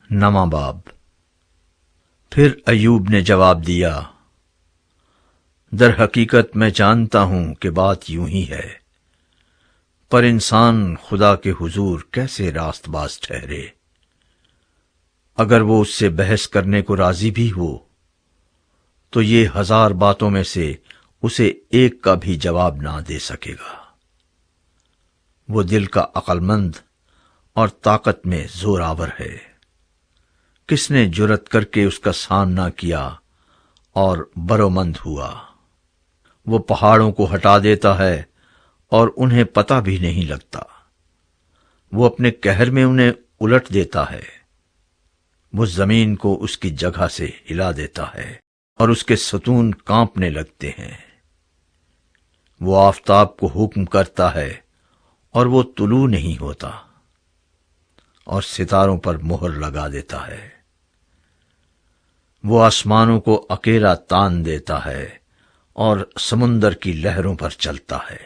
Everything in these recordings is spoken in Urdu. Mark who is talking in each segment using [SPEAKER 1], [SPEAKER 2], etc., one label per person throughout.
[SPEAKER 1] نواں باب۔ پھر ایوب نے جواب دیا، در حقیقت میں جانتا ہوں کہ بات یوں ہی ہے، پر انسان خدا کے حضور کیسے راست باز ٹھہرے؟ اگر وہ اس سے بحث کرنے کو راضی بھی ہو تو یہ 1000 باتوں میں سے اسے ایک کا بھی جواب نہ دے سکے گا۔ وہ دل کا عقل مند اور طاقت میں زور آور ہے، کس نے جرأت کر کے اس کا سامنا کیا اور برومند ہوا؟ وہ پہاڑوں کو ہٹا دیتا ہے اور انہیں پتہ بھی نہیں لگتا، وہ اپنے قہر میں انہیں الٹ دیتا ہے، وہ زمین کو اس کی جگہ سے ہلا دیتا ہے اور اس کے ستون کانپنے لگتے ہیں۔ وہ آفتاب کو حکم کرتا ہے اور وہ طلوع نہیں ہوتا، اور ستاروں پر مہر لگا دیتا ہے۔ وہ آسمانوں کو اکیلا تان دیتا ہے اور سمندر کی لہروں پر چلتا ہے۔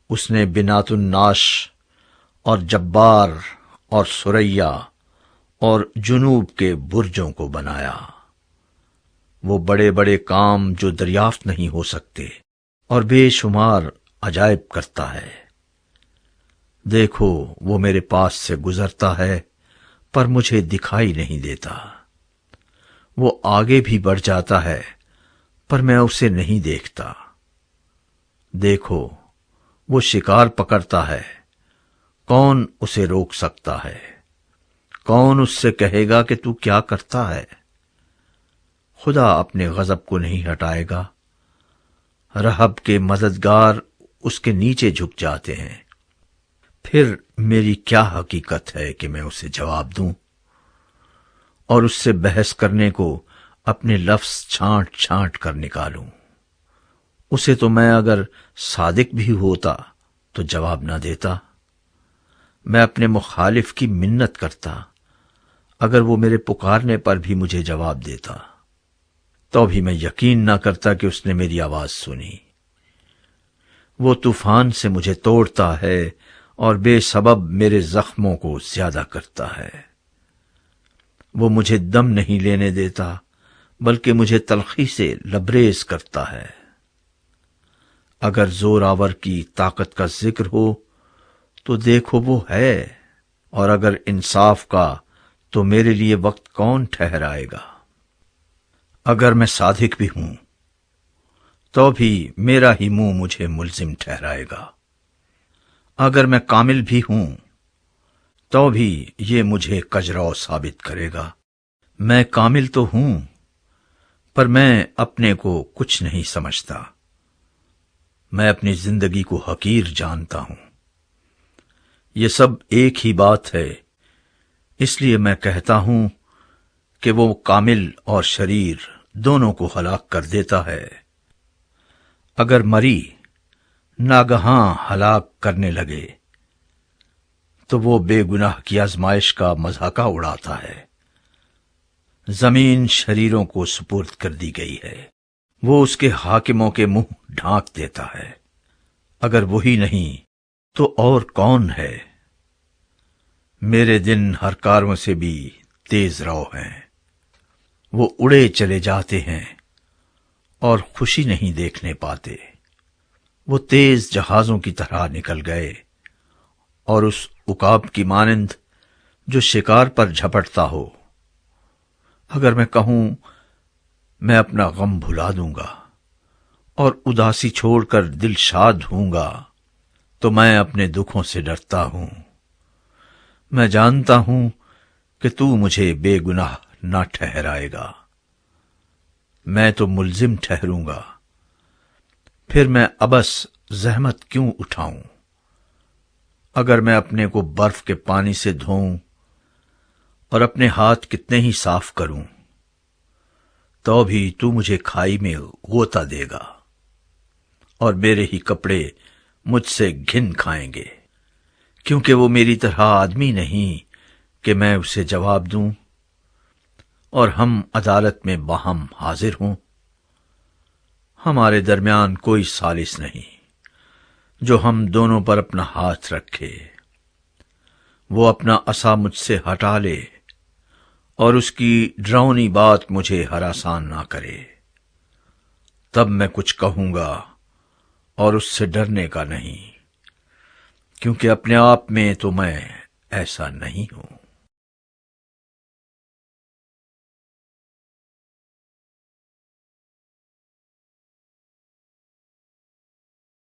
[SPEAKER 1] اس نے بنات الناش اور جبار اور سریا اور جنوب کے برجوں کو بنایا۔ وہ بڑے بڑے کام جو دریافت نہیں ہو سکتے اور بے شمار عجائب کرتا ہے۔ دیکھو، وہ میرے پاس سے گزرتا ہے پر مجھے دکھائی نہیں دیتا، وہ آگے بھی بڑھ جاتا ہے پر میں اسے نہیں دیکھتا۔ دیکھو، وہ شکار پکڑتا ہے، کون اسے روک سکتا ہے؟ کون اس سے کہے گا کہ تو کیا کرتا ہے؟ خدا اپنے غضب کو نہیں ہٹائے گا، رہب کے مددگار اس کے نیچے جھک جاتے ہیں۔ پھر میری کیا حقیقت ہے کہ میں اسے جواب دوں اور اس سے بحث کرنے کو اپنے لفظ چھانٹ چھانٹ کر نکالوں؟ اسے تو میں اگر صادق بھی ہوتا تو جواب نہ دیتا، میں اپنے مخالف کی منت کرتا، اگر وہ میرے پکارنے پر بھی مجھے جواب دیتا تو بھی میں یقین نہ کرتا کہ اس نے میری آواز سنی۔ وہ طوفان سے مجھے توڑتا ہے اور بے سبب میرے زخموں کو زیادہ کرتا ہے۔ وہ مجھے دم نہیں لینے دیتا بلکہ مجھے تلخی سے لبریز کرتا ہے۔ اگر زور آور کی طاقت کا ذکر ہو تو دیکھو وہ ہے، اور اگر انصاف کا تو میرے لیے وقت کون ٹھہرائے گا؟ اگر میں صادق بھی ہوں تو بھی میرا ہی منہ مجھے ملزم ٹھہرائے گا، اگر میں کامل بھی ہوں تو بھی یہ مجھے کجرو ثابت کرے گا۔ میں کامل تو ہوں پر میں اپنے کو کچھ نہیں سمجھتا، میں اپنی زندگی کو حقیر جانتا ہوں۔ یہ سب ایک ہی بات ہے، اس لیے میں کہتا ہوں کہ وہ کامل اور شریر دونوں کو ہلاک کر دیتا ہے۔ اگر مری ناگہاں ہلاک کرنے لگے تو وہ بے گناہ کی آزمائش کا مضحکہ اڑاتا ہے۔ زمین شریروں کو سپرد کر دی گئی ہے، وہ اس کے حاکموں کے منہ ڈھانک دیتا ہے۔ اگر وہی نہیں تو اور کون ہے؟ میرے دن ہر کاروں سے بھی تیز رو ہیں، وہ اڑے چلے جاتے ہیں اور خوشی نہیں دیکھنے پاتے۔ وہ تیز جہازوں کی طرح نکل گئے اور اس عقاب کی مانند جو شکار پر جھپٹتا ہو۔ اگر میں کہوں میں اپنا غم بھلا دوں گا اور اداسی چھوڑ کر دل شاد ہوں گا تو میں اپنے دکھوں سے ڈرتا ہوں۔ میں جانتا ہوں کہ تو مجھے بے گناہ نہ ٹھہرائے گا، میں تو ملزم ٹھہروں گا، پھر میں ابس زحمت کیوں اٹھاؤں؟ اگر میں اپنے کو برف کے پانی سے دھوؤں اور اپنے ہاتھ کتنے ہی صاف کروں تو بھی تو مجھے کھائی میں غوطہ دے گا اور میرے ہی کپڑے مجھ سے گھن کھائیں گے، کیونکہ وہ میری طرح آدمی نہیں کہ میں اسے جواب دوں اور ہم عدالت میں باہم حاضر ہوں۔ ہمارے درمیان کوئی ثالث نہیں جو ہم دونوں پر اپنا ہاتھ رکھے۔ وہ اپنا عصا مجھ سے ہٹا لے اور اس کی ڈراؤنی بات مجھے ہراسان نہ کرے، تب میں کچھ کہوں گا اور اس سے ڈرنے کا نہیں، کیونکہ اپنے آپ میں تو میں ایسا نہیں ہوں۔